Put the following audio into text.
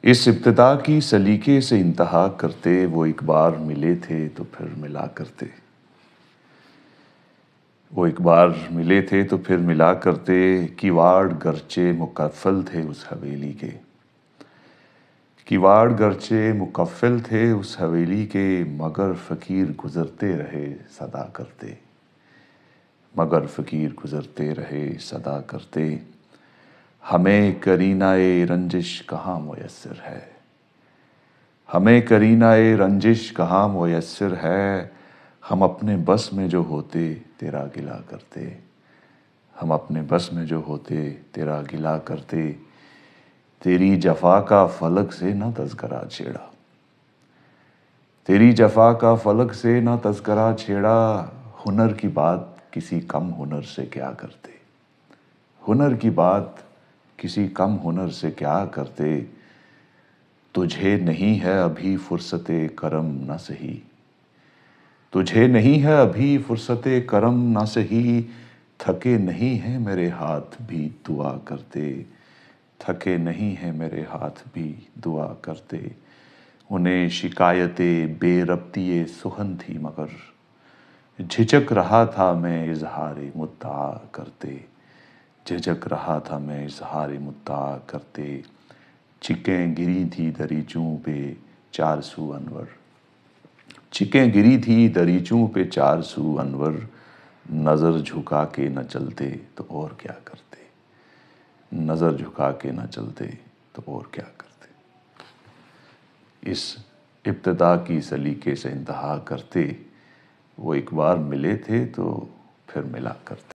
اس ابتدا کی سلیقے سے انتہا کرتے، وہ ایک بار ملے تھے تو پھر ملا کرتے۔ وہ ایک بار ملے تھے تو پھر ملا کرتے، کیواڑ گرچہ مقفل تھے اس حویلی کے۔ کیواڑ گرچہ مقفل تھے اس حویلی کے، مگر فقیر گزرتے رہے صدا کرتے۔ مگر فقیر گزرتے رہے صدا کرتے، ہمیں کرینہ رنجش کہاں میسر ہے۔ ہمیں کرینہ رنجش کہاں میسر ہے، ہم اپنے بس میں جو ہوتے تیرا گلہ کرتے۔ ہم اپنے بس میں جو ہوتے تیرا گلہ کرتے، تیری جفا کا فلک سے نہ تذکرہ چھیڑا۔ تیری جفا کا فلک سے نہ تذکرہ چھیڑا، ہنر کی بات کسی کم ہنر سے کیا کرتے۔ ہنر کی بات کسی کم ہنر سے کیا کرتے، تجھے نہیں ہے ابھی فرصت کرم نہ سہی۔ تجھے نہیں ہے ابھی فرصت کرم نہ سہی، تھکے نہیں ہیں میرے ہاتھ بھی دعا کرتے۔ تھکے نہیں ہیں میرے ہاتھ بھی دعا کرتے، انہیں شکایت بے ربطی سخن تھی مگر، جھجک رہا تھا میں اظہار مدعا کرتے۔ جھجک رہا تھا میں اظہار مدعا کرتے، چکیں گری تھی دریچوں پہ چار سو انور۔ چکیں گری تھی دریچوں پہ چار سو انور، نظر جھکا کے نہ چلتے تو اور کیا کرتے۔ نظر جھکا کے نہ چلتے تو اور کیا کرتے۔ اس ابتدا کی سلیقے سے انتہا کرتے، وہ ایک بار ملے تھے تو پھر ملا کرتے۔